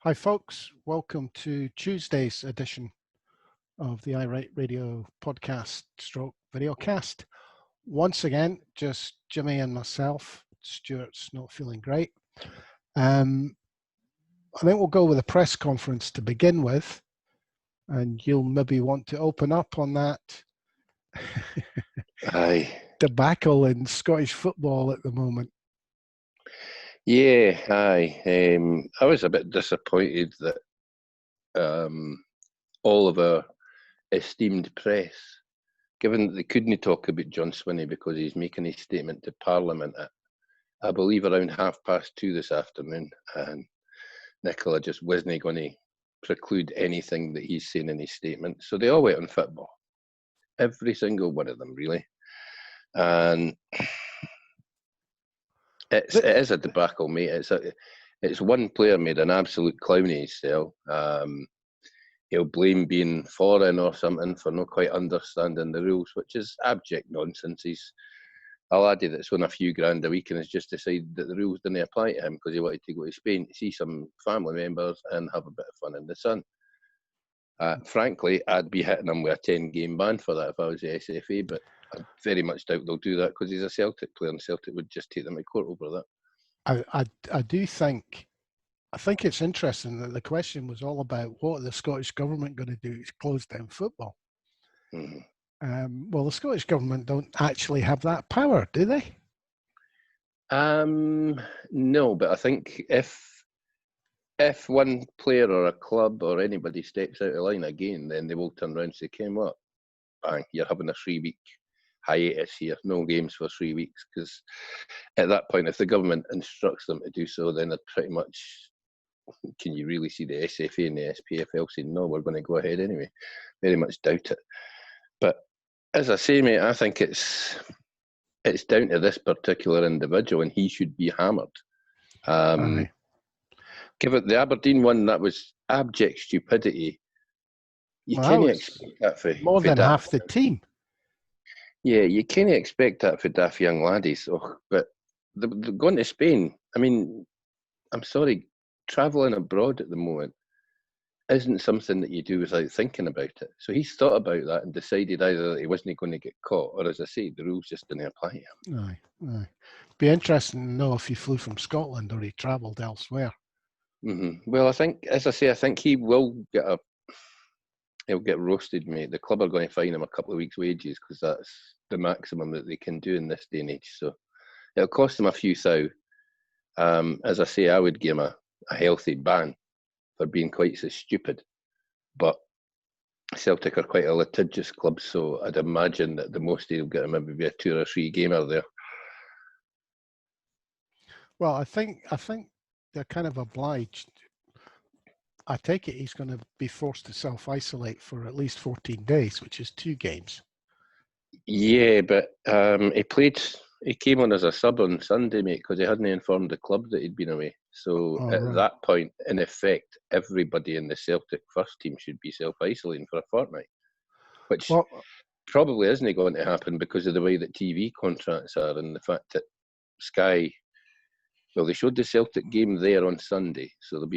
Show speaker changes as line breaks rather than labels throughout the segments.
Hi, folks. Welcome to Tuesday's edition of the iWrite Radio podcast stroke videocast. Once again, just Jimmy and myself. Stuart's not feeling great. I think we'll go with a press conference to begin with, and you'll maybe want to open up on that
Aye.
debacle in Scottish football at the moment.
Yeah, aye. I was a bit disappointed that all of our esteemed press, given that they couldn't talk about John Swinney because he's making his statement to Parliament at, I believe, around 2:30 this afternoon, and Nicola just wasn't going to preclude anything that he's saying in his statement. So they all went on football. Every single one of them, really. And it is a debacle, mate. It's one player made an absolute clown of himself. He'll blame being foreign or something for not quite understanding the rules, which is abject nonsense. He's a laddie that's won a few grand a week and has just decided that the rules didn't apply to him because he wanted to go to Spain to see some family members and have a bit of fun in the sun. Frankly, I'd be hitting him with a 10-game ban for that if I was the SFA, but I very much doubt they'll do that because he's a Celtic player and Celtic would just take them to court over that.
I do think it's interesting that the question was all about what the Scottish government going to do to close down football.
Mm-hmm.
Well, the Scottish government don't actually have that power, do they?
No, but I think if one player or a club or anybody steps out of line again, then they will turn around and say, "Came up, bang, you're having a 3-week hiatus here, no games for 3 weeks." Because at that point, if the government instructs them to do so, then they're pretty much, can you really see the SFA and the SPFL saying, "No, we're going to go ahead anyway"? Very much doubt it. But as I say, mate, I think it's down to this particular individual, and he should be hammered. Given the Aberdeen one, that was abject stupidity. You can't expect that for
more than half the team.
Yeah, you can't expect that for daft young laddies. But they're going to Spain. I mean, I'm sorry, travelling abroad at the moment isn't something that you do without thinking about it. So he's thought about that and decided either that he wasn't going to get caught, or, as I say, the rules just didn't apply to him.
Aye. Be interesting to know if he flew from Scotland or he travelled elsewhere.
Mm-hmm. Well, I think, as I say, I think he will he'll get roasted, mate. The club are going to fine him a couple of weeks' wages because that's the maximum that they can do in this day and age. So it'll cost him a few thou. As I say, I would give him a healthy ban for being quite so stupid. But Celtic are quite a litigious club, so I'd imagine that the most he'll get him maybe a 2 or 3 gamer there.
Well, I think they're kind of obliged. I take it he's going to be forced to self-isolate for at least 14 days, which is 2 games.
Yeah, but he came on as a sub on Sunday, mate, because he hadn't informed the club that he'd been away. So that point, in effect, everybody in the Celtic first team should be self-isolating for a fortnight, which probably isn't going to happen because of the way that TV contracts are and the fact that Sky, well, they showed the Celtic game there on Sunday, so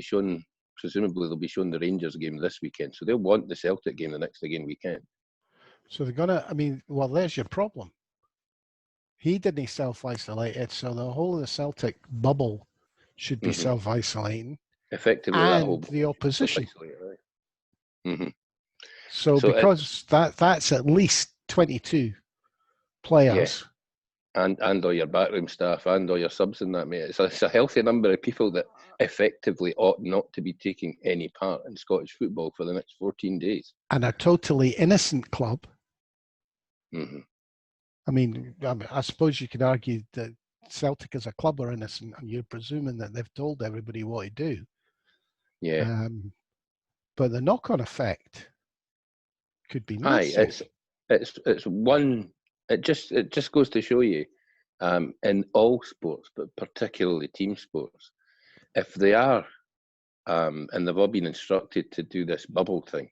presumably they'll be showing the Rangers game this weekend. So they'll want the Celtic game the next again weekend.
So they're going to, well, there's your problem. He didn't self-isolate it, so the whole of the Celtic bubble should be self-isolating.
Effectively,
and
that whole
the opposition.
Right? Mm-hmm.
So because that's at least 22 players.
Yeah. And all your backroom staff and all your subs in that, mate. It's a healthy number of people that effectively ought not to be taking any part in Scottish football for the next 14 days.
And a totally innocent club.
Mm-hmm.
I mean, I suppose you could argue that Celtic as a club are innocent, and you're presuming that they've told everybody what to do.
Yeah.
But the knock-on effect could be massive.
It's one. It just goes to show you, in all sports, but particularly team sports, if they are, and they've all been instructed to do this bubble thing,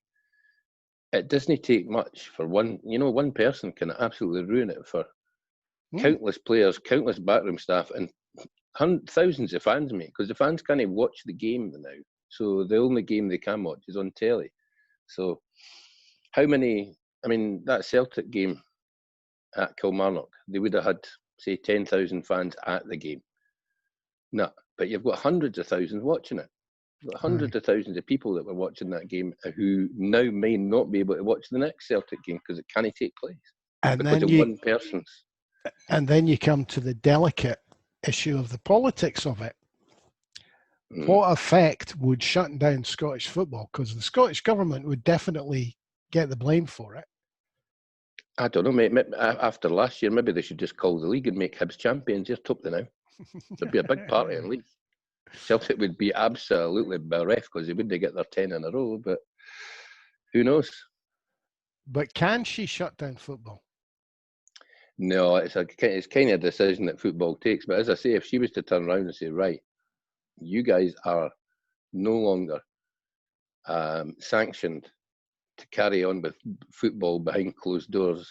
it doesn't take much for one person can absolutely ruin it for countless players, countless backroom staff, and thousands of fans, mate, because the fans can't watch the game now So the only game they can watch is on telly. So how many? I mean, that Celtic game at Kilmarnock, they would have had, say, 10,000 fans at the game. No, but you've got hundreds of thousands watching it. You've got hundreds of thousands of people that were watching that game who now may not be able to watch the next Celtic game because it can't take place
And
because
then
of one person's.
and then you come to the delicate issue of the politics of it. What effect would shutting down Scottish football? Because the Scottish government would definitely get the blame for it.
I don't know, mate. After last year, maybe they should just call the league and make Hibs champions. Just top them now. There'd be a big party in league. Celtic would be absolutely bereft because they wouldn't get their 10 in a row, but who knows?
But can she shut down football?
No, it's kind of a decision that football takes. But as I say, if she was to turn around and say, right, you guys are no longer sanctioned to carry on with football behind closed doors,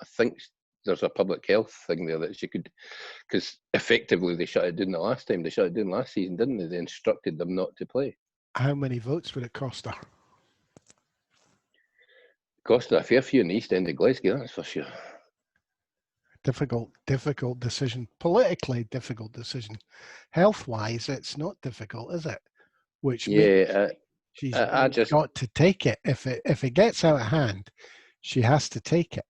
I think there's a public health thing there that she could, because effectively they shut it down the last time. They shut it down last season, didn't they? They instructed them not to play.
How many votes would it cost her?
Cost her a fair few in the East End of Glasgow, that's for sure.
Difficult decision. Politically difficult decision. Health-wise, it's not difficult, is it? Which means she's got to take it. If it gets out of hand, she has to take it.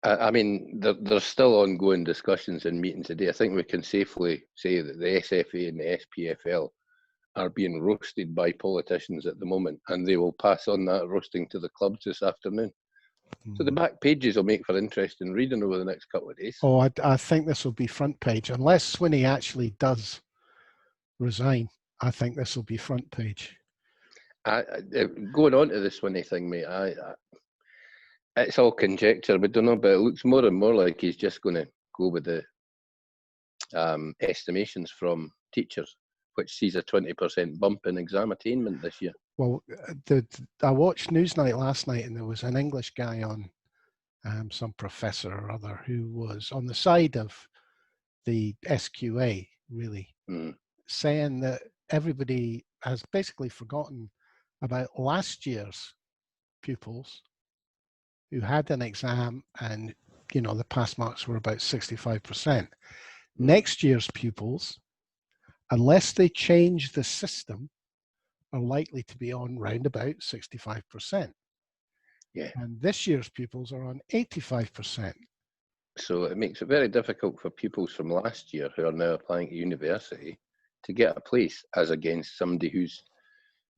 I mean, there's still ongoing discussions and meetings today. I think we can safely say that the SFA and the SPFL are being roasted by politicians at the moment, and they will pass on that roasting to the clubs this afternoon. So the back pages will make for interesting reading over the next couple of days.
Oh, I think this will be front page. Unless Swinney actually does resign, I think this will be front page.
Going on to the Swinney thing, mate, it's all conjecture. We don't know, but it looks more and more like he's just going to go with the estimations from teachers, which sees a 20% bump in exam attainment this year.
Well, I watched Newsnight last night, and there was an English guy on, some professor or other, who was on the side of the SQA, really, saying that everybody has basically forgotten about last year's pupils who had an exam and, the pass marks were about 65%. Next year's pupils, unless they change the system, are likely to be on round about 65%.
Yeah.
And this year's pupils are on 85%.
So it makes it very difficult for pupils from last year who are now applying to university to get a place, as against somebody who's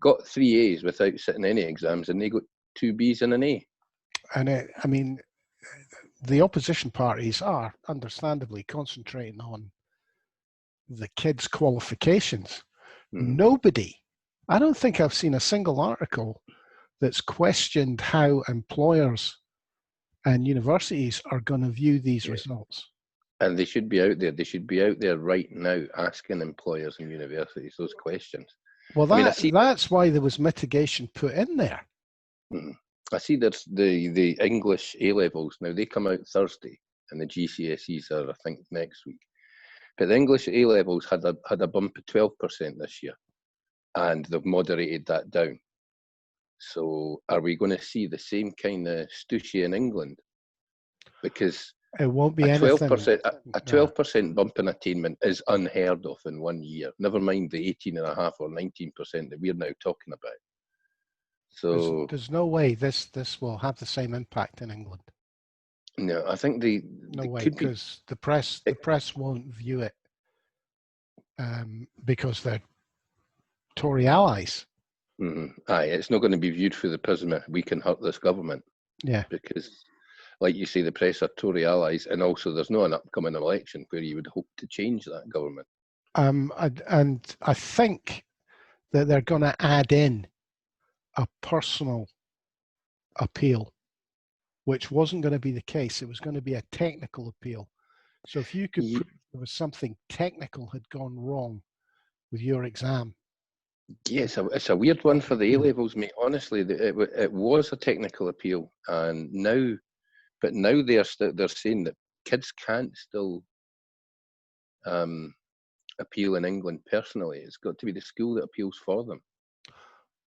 got 3 A's without sitting any exams and they got 2 B's and an A.
And the opposition parties are understandably concentrating on the kids' qualifications. Nobody, I don't think I've seen a single article that's questioned how employers and universities are going to view these results.
And they should be out there. They should be out there right now asking employers and universities those questions.
Well, that's why there was mitigation put in there.
I see there's the English A-levels. Now, they come out Thursday, and the GCSEs are, I think, next week. But the English A-levels had a bump of 12% this year, and they've moderated that down. So are we going to see the same kind of stooshy in England? Because
it won't be
a
12%.
A 12% bump in attainment is unheard of in 1 year. Never mind the 18.5% or 19% that we're now talking about. So
there's no way this will have the same impact in England.
No, I think
no way, because the press won't view it because they're Tory allies.
Aye, it's not going to be viewed through the prism of we can hurt this government.
Yeah,
because, like you say, the press are Tory allies, and also there's not an upcoming election where you would hope to change that government.
And I think that they're going to add in a personal appeal, which wasn't going to be the case. It was going to be a technical appeal. So if you could prove there was something technical had gone wrong with your exam.
Yes, it's a weird one for the A-levels, mate. Honestly, it was a technical appeal, and now they're saying that kids can't still appeal in England personally. It's got to be the school that appeals for them,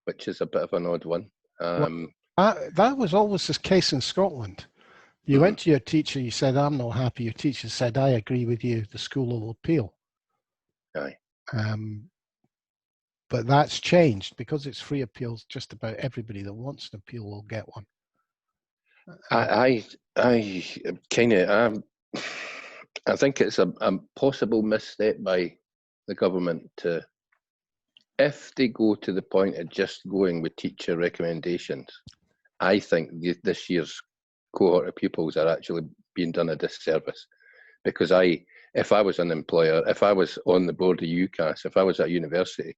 which is a bit of an odd one.
Well, that was always the case in Scotland. You
Mhm.
went to your teacher, you said, I'm not happy. Your teacher said, I agree with you. The school will appeal.
Aye.
But that's changed because it's free appeals. Just about everybody that wants an appeal will get one.
I kind of, I think it's a possible misstep by the government to, if they go to the point of just going with teacher recommendations. I think this year's cohort of pupils are actually being done a disservice, because if I was an employer, if I was on the board of UCAS, if I was at university,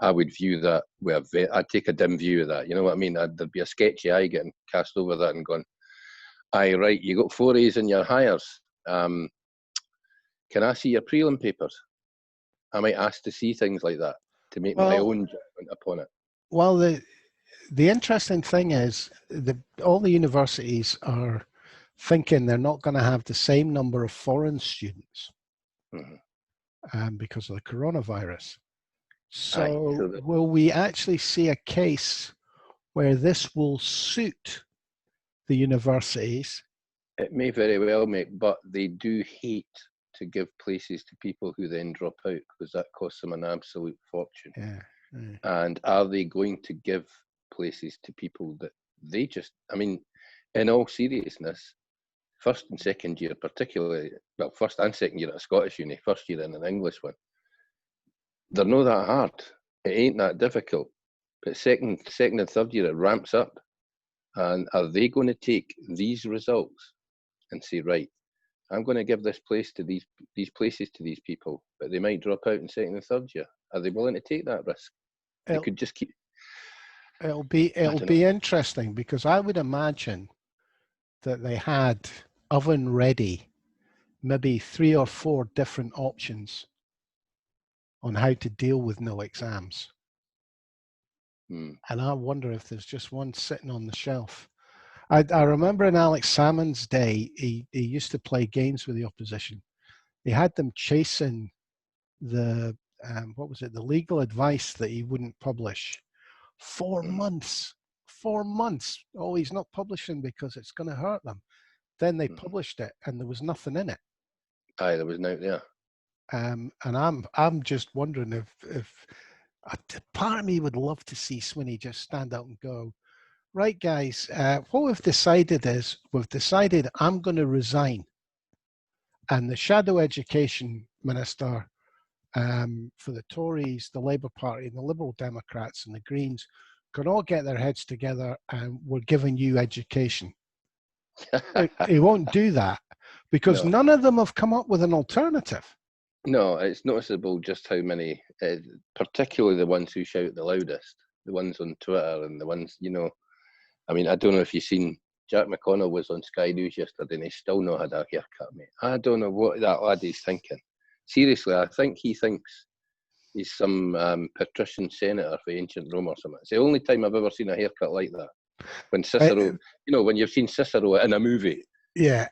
I would view that I'd take a dim view of that. You know what I mean? There'd be a sketchy eye getting cast over that and going, aye, right, you got 4 A's in your hires. Can I see your prelim papers? I might ask to see things like that to make my own judgment upon it.
Well, the interesting thing is all the universities are thinking they're not going to have the same number of foreign students because of the coronavirus. So will we actually see a case where this will suit the universities?
It may very well, mate, but they do hate to give places to people who then drop out, because that costs them an absolute fortune.
Yeah.
And are they going to give places to people that they just, I mean, in all seriousness, first and second year, particularly, well, first and second year at a Scottish uni, first year in an English one, they're not that hard. It ain't that difficult. But second and third year, it ramps up. And are they going to take these results and say, right, I'm going to give this place to these places to these people, but they might drop out in second and third year? Are they willing to take that risk? They could just keep.
It'll be interesting, because I would imagine that they had oven ready maybe 3 or 4 different options on how to deal with no exams. And I wonder if there's just one sitting on the shelf. I remember in Alex Salmond's day, he used to play games with the opposition. He had them chasing the the legal advice that he wouldn't publish. 4 months. 4 months. Oh, he's not publishing because it's going to hurt them. Then they published it, and there was nothing in it.
Aye, there was no there.
And I'm just wondering if part of me would love to see Swinney just stand out and go, right, guys, what we've decided is I'm going to resign. And the shadow education minister for the Tories, the Labour Party, and the Liberal Democrats and the Greens can all get their heads together, and we're giving you education. He won't do that because none of them have come up with an alternative.
No, it's noticeable just how many, particularly the ones who shout the loudest, the ones on Twitter and the ones, you know, I mean, I don't know if you've seen, Jack McConnell was on Sky News yesterday and he still not had a haircut, mate. I don't know what that lad is thinking. Seriously, I think he thinks he's some patrician senator for ancient Rome or something. It's the only time I've ever seen a haircut like that. When Cicero, you know, when you've seen Cicero in a movie.
Yeah,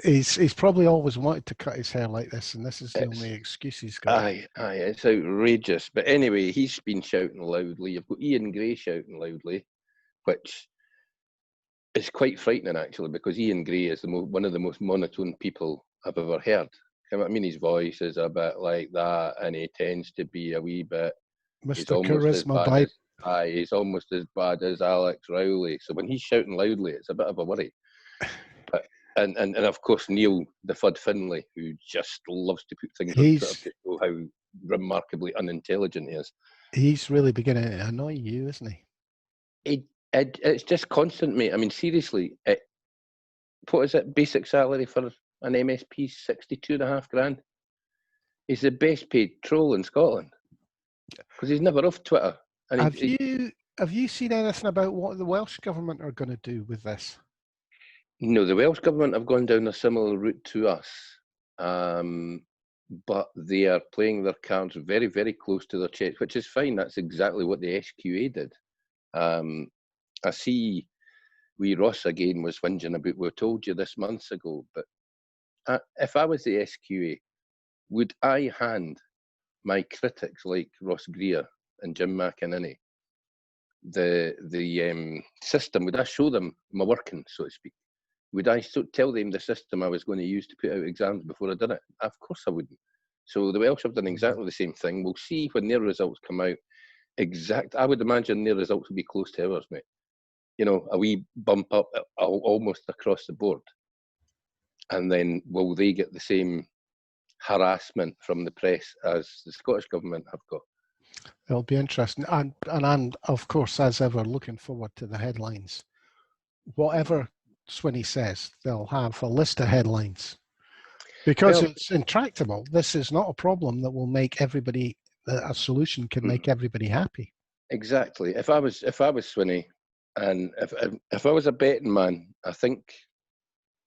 he's probably always wanted to cut his hair like this, and this is the only excuse he's got.
Aye, it's outrageous. But anyway, he's been shouting loudly. You've got Ian Gray shouting loudly, which is quite frightening actually, because Ian Gray is one of the most monotone people I've ever heard. I mean, his voice is a bit like that, and he tends to be a wee bit.
Mr. Charisma by.
He's almost as bad as Alex Rowley. So when he's shouting loudly, it's a bit of a worry. But and of course Neil the Fudd Finlay, who just loves to put things on Twitter to show how remarkably unintelligent he is.
He's really beginning to annoy you, isn't he?
It's just constant, mate. I mean, seriously, what is it? Basic salary for an MSP, 62.5 grand. He's the best paid troll in Scotland because he's never off Twitter. And
have you seen anything about what the Welsh government are going to do with this?
No, the Welsh government have gone down a similar route to us, but they are playing their cards very, very close to their chest, which is fine. That's exactly what the SQA did. I see wee Ross again was whinging about, we told you this months ago, but if I was the SQA, would I hand my critics like Ross Greer and Jim McInerney, the system, would I show them my working, so to speak? Would I tell them the system I was going to use to put out exams before I did it? Of course I wouldn't. So the Welsh have done exactly the same thing. We'll see when their results come out. I would imagine their results will be close to ours, mate. You know, a wee bump up almost across the board. And then will they get the same harassment from the press as the Scottish government have got?
It'll be interesting. And I'm, of course, as ever, looking forward to the headlines. Whatever Swinney says, they'll have a list of headlines. Because it's intractable. This is not a problem that will make everybody, a solution can make everybody happy.
Exactly. If I was Swinney, and if I was a betting man, I think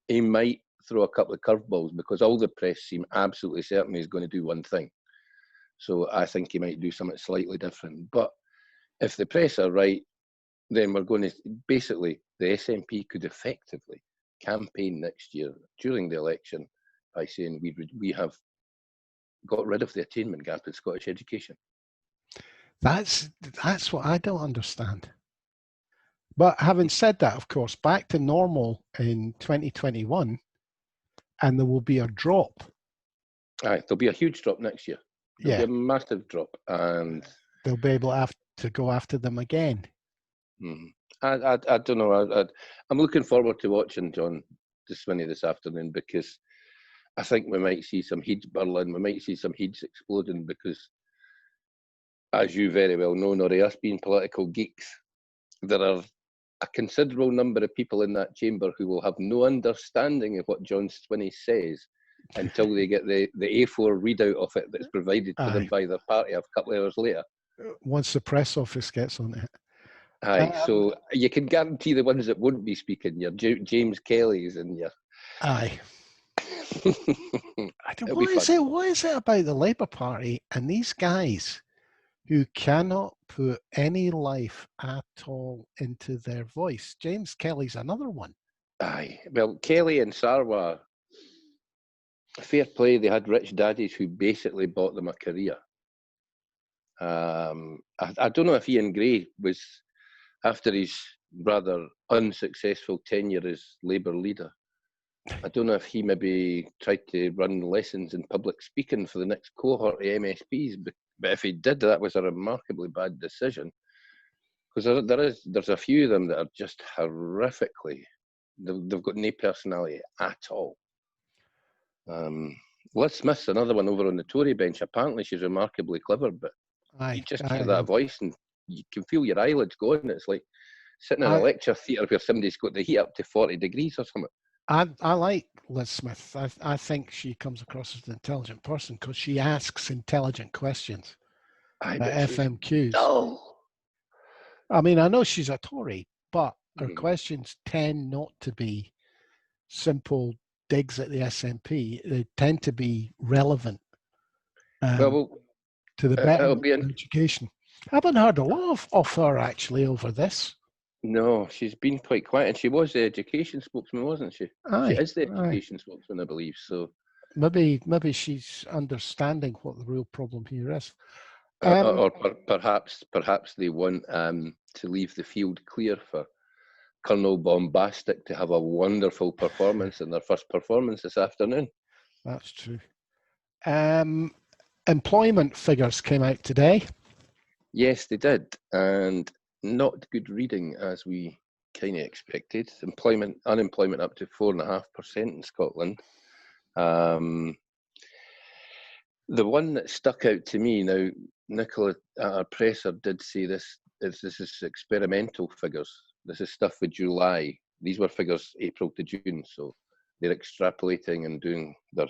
he might throw a couple of curveballs, because all the press seem absolutely certain he's going to do one thing. So I think he might do something slightly different. But if the press are right, then we're going to, basically, the SNP could effectively campaign next year during the election by saying we have got rid of the attainment gap in Scottish education.
That's what I don't understand. But having said that, of course, back to normal in 2021, and there will be a drop.
Aye, there'll be a huge drop next year. There'll be a massive drop, and
they'll be able to go after them again.
I don't know. I'm looking forward to watching John Swinney this afternoon, because I think we might see some heads burling. We might see some heads exploding, because, as you very well know, Norrie, us being political geeks, there are a considerable number of people in that chamber who will have no understanding of what John Swinney says until they get the A4 readout of it that's provided to them by their party a couple of hours later.
Once the press office gets on it.
Aye, so you can guarantee the ones that won't be speaking, your James Kelly's and your...
Aye. What is it about the Labour Party and these guys who cannot put any life at all into their voice? James Kelly's another one.
Aye, well, Kelly and Sarwar, fair play, they had rich daddies who basically bought them a career. I don't know if Ian Gray was, after his rather unsuccessful tenure as Labour leader, I don't know if he maybe tried to run lessons in public speaking for the next cohort of MSPs, but if he did, that was a remarkably bad decision. Because there's a few of them that are just horrifically, they've got no personality at all. Liz Smith's another one over on the Tory bench. Apparently she's remarkably clever, but you just hear that voice and you can feel your eyelids going. It's like sitting in a lecture theatre where somebody's got the heat up to 40 degrees or something.
I like Liz Smith. I think she comes across as an intelligent person because she asks intelligent questions at FMQs. I mean, I know she's a Tory, but her questions tend not to be simple digs at the SNP. They tend to be relevant to the better education. I haven't heard a lot of her actually over this.
No, she's been quite quiet, and she was the education spokesman, wasn't she? She is the education spokesman, I believe. So
maybe she's understanding what the real problem here is.
Or perhaps they want to leave the field clear for Colonel Bombastic to have a wonderful performance in their first performance this afternoon.
That's true. Employment figures came out today.
Yes, they did, and not good reading as we kind of expected. Unemployment up to 4.5% in Scotland. The one that stuck out to me now, Nicola, our presser, did say this is experimental figures. This is stuff for July. These were figures April to June, so they're extrapolating and doing their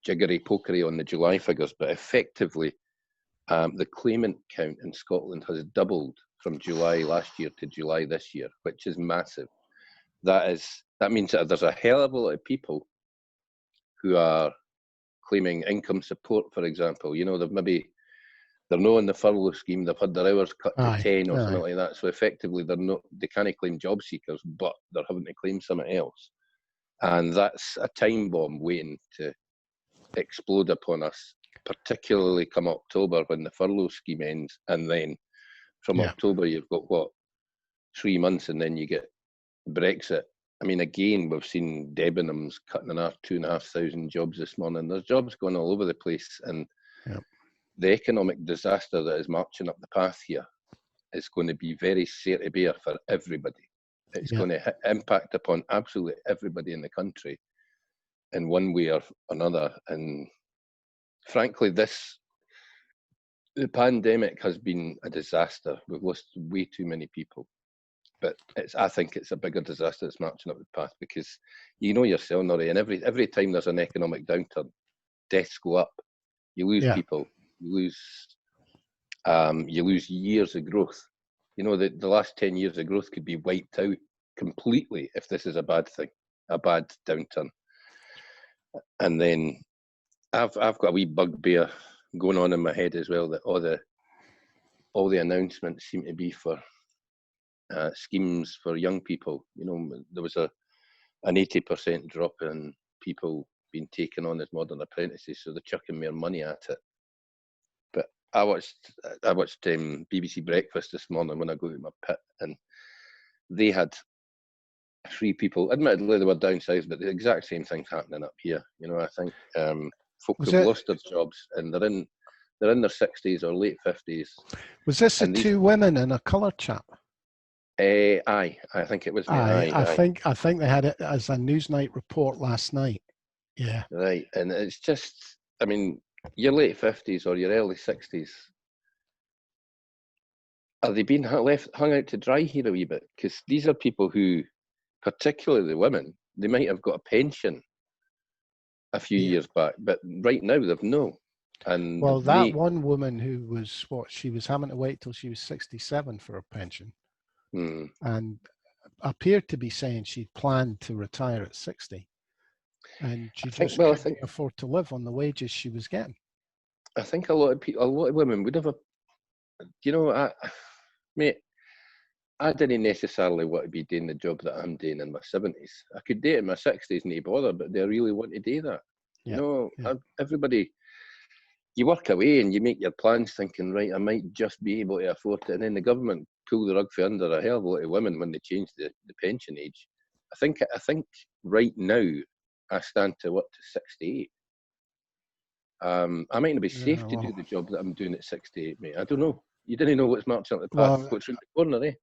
jiggery-pokery on the July figures. But effectively, the claimant count in Scotland has doubled from July last year to July this year, which is massive. That means that there's a hell of a lot of people who are claiming income support, for example. You know, they're not in the furlough scheme, they've had their hours cut to 10 or something like that. So effectively they can't claim job seekers, but they're having to claim something else. And that's a time bomb waiting to explode upon us. particularly come October when the furlough scheme ends, and then from
Yeah.
October you've got 3 months, and then you get Brexit. I mean, again, we've seen Debenhams cutting in half 2,500 jobs this morning. There's jobs going all over the place, and
Yeah.
the economic disaster that is marching up the path here is going to be very severe for everybody. It's
Yeah.
going to impact upon absolutely everybody in the country in one way or another. And frankly, the pandemic has been a disaster. We've lost way too many people. But I think it's a bigger disaster that's marching up the path, because you know yourself, Norrie, and every time there's an economic downturn, deaths go up. You lose
Yeah.
people. You lose years of growth. You know, the last 10 years of growth could be wiped out completely if this is a bad thing, a bad downturn. And then I've got a wee bugbear going on in my head as well, that all the announcements seem to be for schemes for young people. You know, there was an 80% drop in people being taken on as modern apprentices, so they're chucking more money at it. But I watched BBC Breakfast this morning when I go to my pit, and they had 3 people. Admittedly, they were down south, but the exact same thing's happening up here. You know, I think folk
Was
have
it?
lost their jobs, and they're in their 60s or late 50s.
Was this the
And these,
2 women and a coloured chap?
aye, I think it was me.
I
Aye,
think they had it as a Newsnight report last night. Yeah.
right. And it's just, I mean, your late 50s or your early 60s, are they being hung out to dry here a wee bit? Because these are people who, particularly the women, they might have got a pension a few
Yeah.
years back, but right now they've no. And
Well, that one woman who was she was having to wait till she was 67 for her pension, and appeared to be saying she'd planned to retire at 60, and she just
I
couldn't
think
afford to live on the wages she was getting.
I think a lot of people, a lot of women would have you know, mate, I didn't necessarily want to be doing the job that I'm doing in my 70s. I could do it in my 60s, no bother, but do I really want to do that? You
Yeah.
know,
Yeah.
everybody, you work away and you make your plans thinking, right, I might just be able to afford it. And then the government pull the rug from under a hell of a lot of women when they change the pension age. I think right now I stand to up to 68. I might not be safe
Yeah,
to do
well,
the job that I'm doing at 68, mate. I don't know. You didn't know what's marching up the path,
well,
what's round the corner, eh?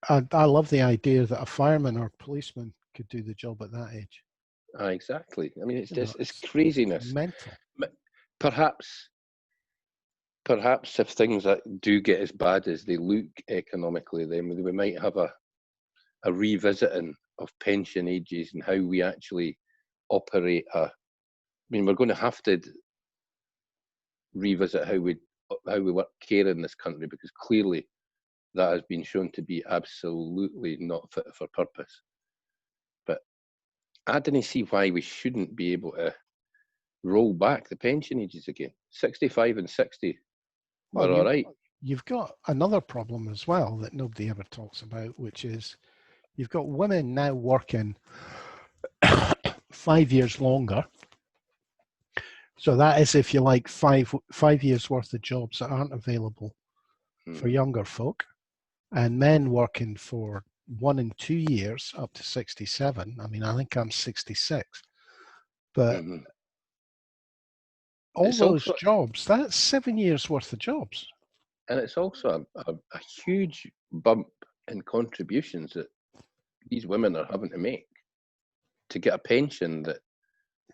I love the idea that a fireman or policeman could do the job at that age.
Exactly. I mean, it's
You know,
just it's
it's
craziness.
mental.
Perhaps, perhaps if things do get as bad as they look economically, then we might have a revisiting of pension ages and how we actually operate. I mean, we're going to have to revisit how we work care in this country, because clearly that has been shown to be absolutely not fit for purpose. But I didn't see why we shouldn't be able to roll back the pension ages again. 65 and 60
Well,
were all right.
you've got another problem as well that nobody ever talks about, which is you've got women now working 5 years longer. So that is, if you like, 5 years worth of jobs that aren't available for younger folk, and men working for 1 and 2 years up to 67. I mean, I think I'm 66, but
Mm-hmm.
all
It's
those
also,
jobs, that's 7 years worth of jobs.
and it's also a huge bump in contributions that these women are having to make to get a pension that,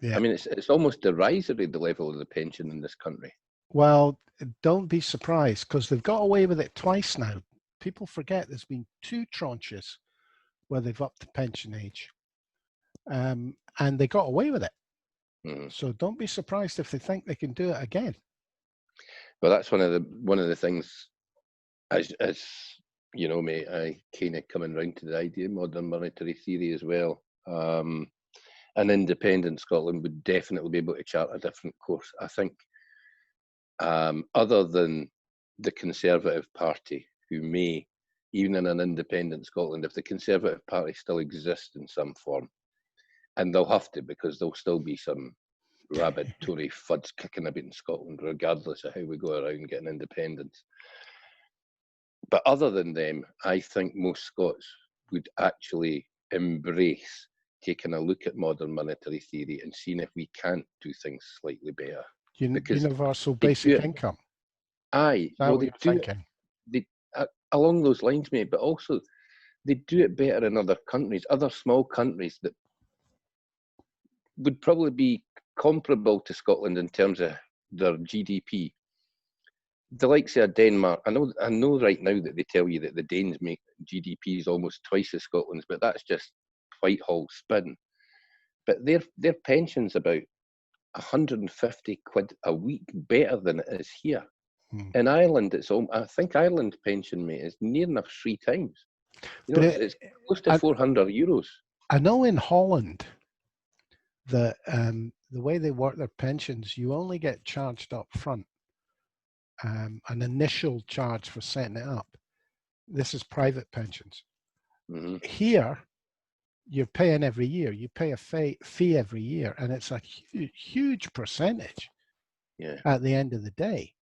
I
Yeah.
mean, it's almost derisory, the level of the pension in this country.
Well, don't be surprised, because they've got away with it twice now. People forget there's been 2 tranches where they've upped the pension age, and they got away with it.
Mm-hmm.
So don't be surprised if they think they can do it again.
But that's one of the things, as you know, mate, I kind of coming round to the idea of modern monetary theory as well. An independent Scotland would definitely be able to chart a different course. I think, other than the Conservative Party, who may, even in an independent Scotland, if the Conservative Party still exists in some form, and they'll have to, because there'll still be some rabid Tory fuds kicking about in Scotland, regardless of how we go around getting independence. But other than them, I think most Scots would actually embrace taking a look at modern monetary theory and seeing if we can't do things slightly better. Because
Universal
they do
basic
it.
income.
Aye,
Is that
well,
what
they
you're
do
thinking?
it along those lines, mate. But also, they do it better in other countries, other small countries that would probably be comparable to Scotland in terms of their GDP. The likes of Denmark, I know right now that they tell you that the Danes make GDP is almost twice as Scotland's, but that's just Whitehall spin. But their pension's about 150 quid a week better than it is here. In Ireland, I think Ireland's pension, mate, is near enough 3 times. You know,
But
it's close to €400.
I know in Holland that the way they work their pensions, you only get charged up front, an initial charge for setting it up. This is private pensions.
Mm-hmm.
Here, you're paying every year. You pay a fee every year, and it's a huge percentage at the end of the day.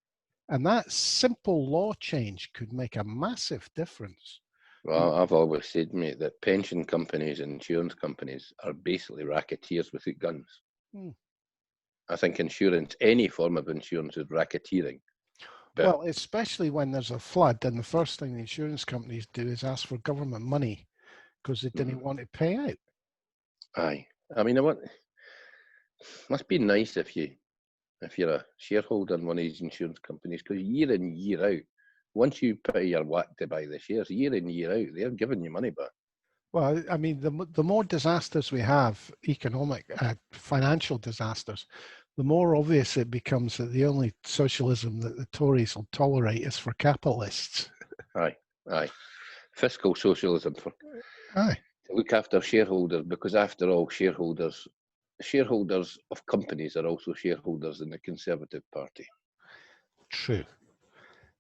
And that simple law change could make a massive difference.
Well, I've always said, mate, that pension companies and insurance companies are basically racketeers without guns. I think insurance, any form of insurance, is racketeering. But,
well, especially when there's a flood, and the first thing the insurance companies do is ask for government money because they didn't want to pay out.
Aye, I mean, must be nice if you're a shareholder in one of these insurance companies, because year in, year out, once you pay your whack to buy the shares, year in, year out, they're giving you money back.
Well, I mean, the more disasters we have, economic, financial disasters, the more obvious it becomes that the only socialism that the Tories will tolerate is for capitalists.
Aye. Fiscal socialism to look after shareholders, because after all, shareholders of companies are also shareholders in the Conservative Party.
True.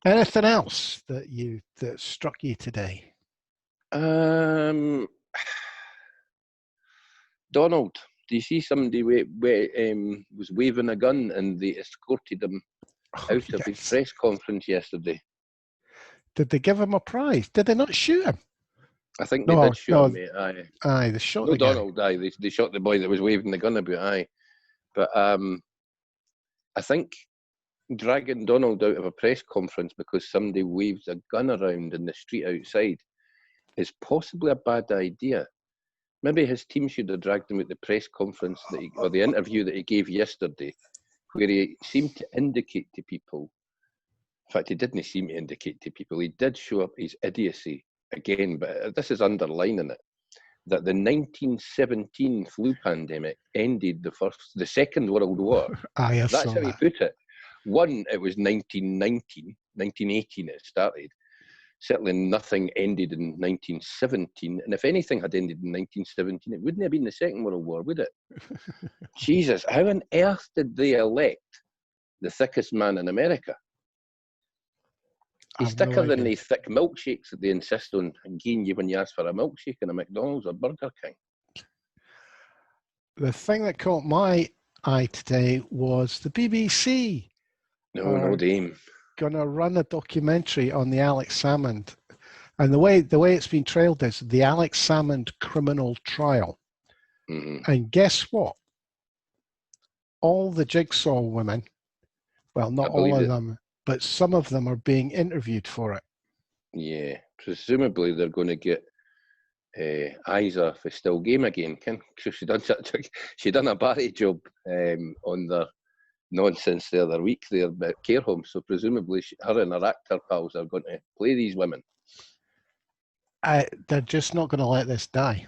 Anything else that struck you today?
Donald, do you see somebody was waving a gun and they escorted him out of his press conference yesterday?
Did they give him a prize? Did they not shoot him?
I think they did shoot him, mate.
Aye, they shot
the
Donald.
Guy. They shot the boy that was waving the gun about. Aye, but I think dragging Donald out of a press conference because somebody waves a gun around in the street outside is possibly a bad idea. Maybe his team should have dragged him at the press conference or the interview that he gave yesterday, where he seemed to indicate to people. In fact, he didn't seem to indicate to people. He did show up his idiocy again, but this is underlining it, that the 1917 flu pandemic ended the Second World War. That's how he put it. One, it was 1918 it started. Certainly nothing ended in 1917. And if anything had ended in 1917, it wouldn't have been the Second World War, would it? Jesus, how on earth did they elect the thickest man in America? He's thicker than the thick milkshakes that they insist on giving you when you ask for a milkshake in a McDonald's or Burger King.
The thing that caught my eye today was the BBC.
No dame.
Going to run a documentary on the Alex Salmond, and the way it's been trailed is the Alex Salmond criminal trial. And guess what? All the Jigsaw women, well, not all of them, but some of them are being interviewed for it. Yeah,
presumably they're going to get Isa for Still Game again. She done a Barry job on the nonsense the other week there about care homes, so presumably her and her actor pals are going to play these women.
They're just not going to let this die.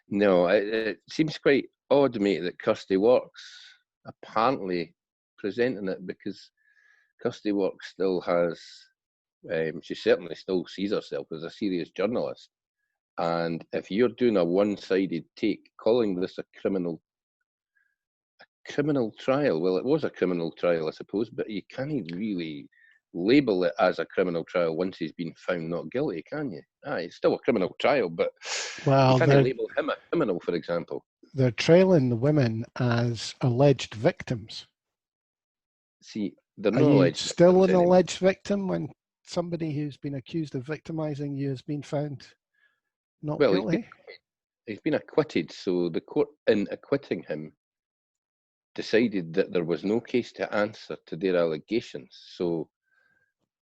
No, it seems quite odd, mate, that Kirsty Work's apparently presenting it, because Kirsty Work still has, she certainly still sees herself as a serious journalist. And if you're doing a one-sided take, calling this a criminal trial, well, it was a criminal trial, I suppose, but you can't really label it as a criminal trial once he's been found not guilty, can you? It's still a criminal trial, but you can't label him a criminal, for example.
they're trailing the women as alleged victims.
See, they're
Are
not
you
alleged
still
victims
an
anymore.
alleged victim when somebody who's been accused of victimizing you has been found not
Well,
guilty?
he's been acquitted, so the court, in acquitting him, decided that there was no case to answer to their allegations. So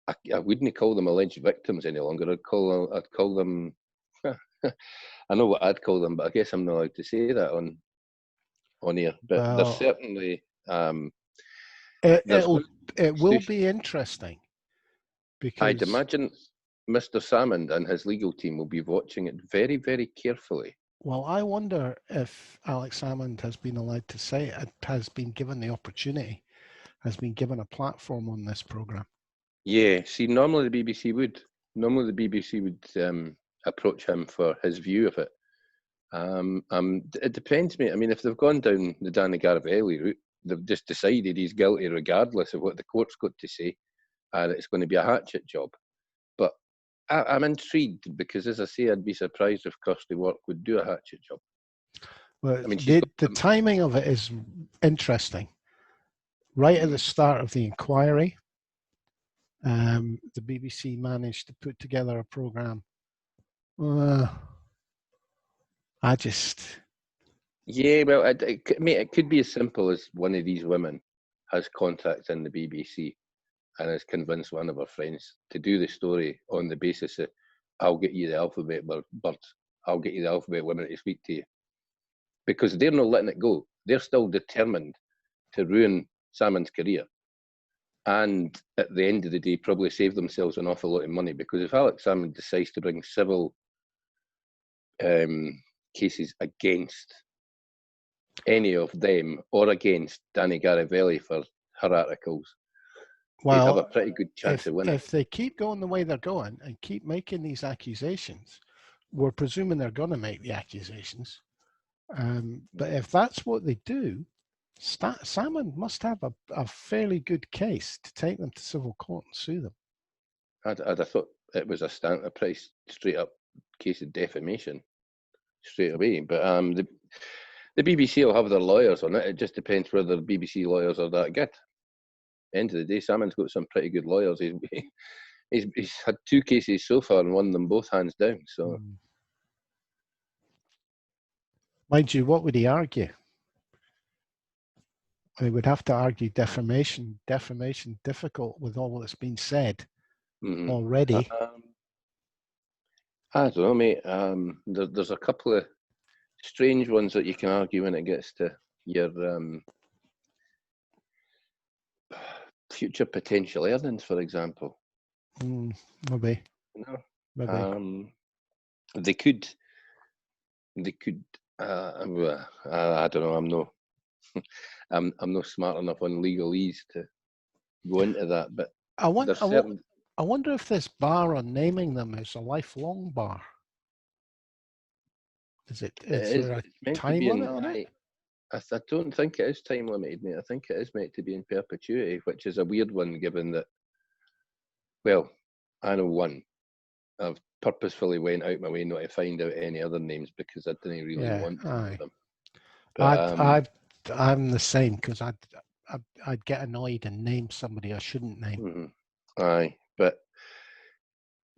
I wouldn't call them alleged victims any longer. I'd call them. I know what I'd call them, but I guess I'm not allowed to say that on here. But there's
Well,
certainly
it,
there's
it'll
no
it will
constitution.
be interesting
I'd
because,
imagine Mr. Salmond and his legal team will be watching it very, very carefully.
well, I wonder if Alex Salmond has been allowed to say it, has been given the opportunity, has been given a platform on this program.
Yeah, see, normally the BBC would. Normally the BBC would approach him for his view of it. It depends, mate. I mean, if they've gone down the Danny Garavelli route, they've just decided he's guilty regardless of what the court's got to say, and it's going to be a hatchet job. But I'm intrigued because, as I say, I'd be surprised if Kirsty Work would do a hatchet job.
Well,
I mean, she's got
the timing of it is interesting. Right at the start of the inquiry, the BBC managed to put together a program. I just,
Yeah, well, mate, it could be as simple as one of these women has contacts in the BBC and has convinced one of her friends to do the story on the basis that I'll get you the alphabet birds, I'll get you the alphabet women to speak to you. Because they're not letting it go. They're still determined to ruin Salmon's career. And at the end of the day, probably save themselves an awful lot of money. Because if Alex Salmond decides to bring civil cases against any of them or against Danny Garavelli for her articles, he'd have a
well,
pretty good chance of winning.
if they keep going the way they're going and keep making these accusations, we're presuming they're going to make the accusations. But if that's what they do, Salmond must have a fairly good case to take them to civil court and sue them.
I'd have thought it was a pretty straight up case of defamation straight away. But the BBC will have their lawyers on it. It just depends whether the BBC lawyers are that good. End of the day, Salmon's got some pretty good lawyers. He's had two cases so far and won them both hands down. So,
Mind you, what would he argue? He would have to argue defamation. Defamation difficult with all that's been said already.
I don't know, mate. There's a couple of strange ones that you can argue when it gets to your future potential earnings, for example.
Maybe.
You
Maybe.
know, they could. I don't know. I'm not smart enough on legalese to go into that, but
I wonder if this bar on naming them is a lifelong bar. Is there a time limit on it?
I don't think it is time limited, mate. I think it is meant to be in perpetuity, which is a weird one given that, well, I know one. I've purposefully went out my way not to find out any other names because I didn't really want to know them. But,
I'm the same because I'd get annoyed and name somebody I shouldn't name.
Aye, but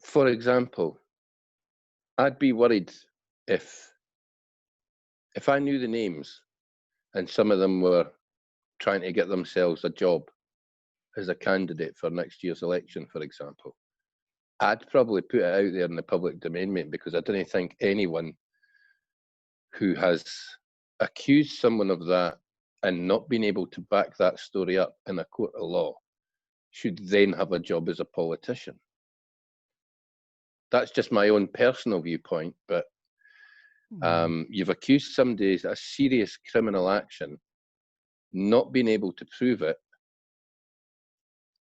for example, I'd be worried if I knew the names and some of them were trying to get themselves a job as a candidate for next year's election, for example. I'd probably put it out there in the public domain, mate, because I don't think anyone who has accused someone of that and not been able to back that story up in a court of law should then have a job as a politician. That's just my own personal viewpoint, but you've accused somebody of a serious criminal action, not being able to prove it,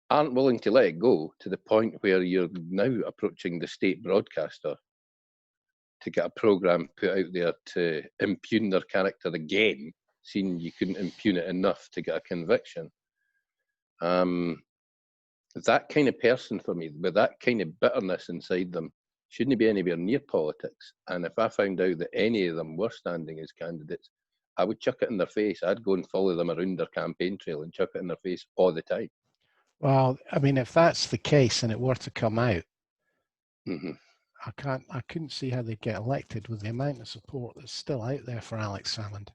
aren't willing to let it go to the point where you're now approaching the state broadcaster to get a programme put out there to impugn their character again, seeing you couldn't impugn it enough to get a conviction. That kind of person for me, with that kind of bitterness inside them, shouldn't be anywhere near politics. And if I found out that any of them were standing as candidates, I would chuck it in their face. I'd go and follow them around their campaign trail and chuck it in their face all the time.
Well, I mean, if that's the case and it were to come out,
Mm-hmm.
I couldn't see how they'd get elected with the amount of support that's still out there for Alex Salmond.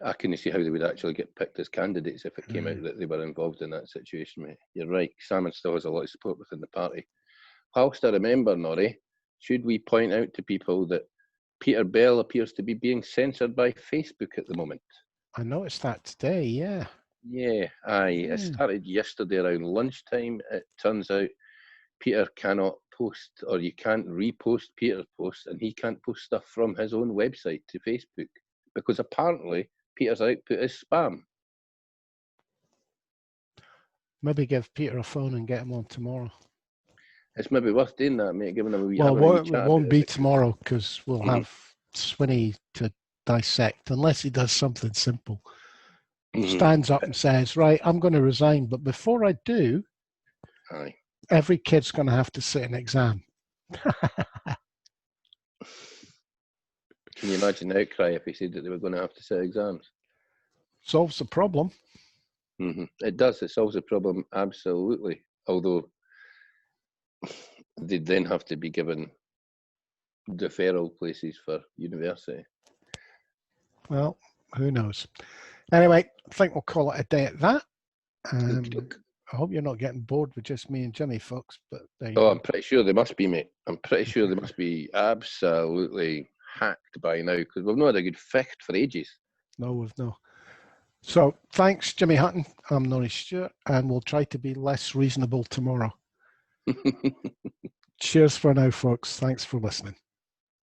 I couldn't see how they would actually get picked as candidates if it came out that they were involved in that situation, mate. You're right. Salmond still has a lot of support within the party. Whilst I remember, Norrie, should we point out to people that Peter Bell appears to be being censored by Facebook at the moment?
I noticed that today, yeah.
Yeah, aye. It started yesterday around lunchtime. It turns out Peter cannot post, or you can't repost Peter's posts, and he can't post stuff from his own website to Facebook because apparently Peter's output is spam.
Maybe give Peter a phone and get him on tomorrow.
It's maybe worth doing that, mate, giving him a wee,
Well,
wee
it
chat.
won't be tomorrow because we'll have Swinney to dissect, unless he does something simple. Stands up and says, right, I'm going to resign, but before I do,
aye,
every kid's going to have to sit an exam.
Can you imagine the outcry if he said that they were going to have to sit exams?
Solves the problem.
It does. It solves the problem, absolutely. Although they'd then have to be given deferral places for university.
Well, who knows? Anyway, I think we'll call it a day at that. I hope you're not getting bored with just me and Jimmy, folks. But there you go.
I'm pretty sure they must be, mate. I'm pretty sure they must be absolutely hacked by now because we've not had a good ficht for ages.
No, we've no. So thanks, Jimmy Hutton. I'm Norrie Stewart, and we'll try to be less reasonable tomorrow. Cheers for now, folks. Thanks for listening.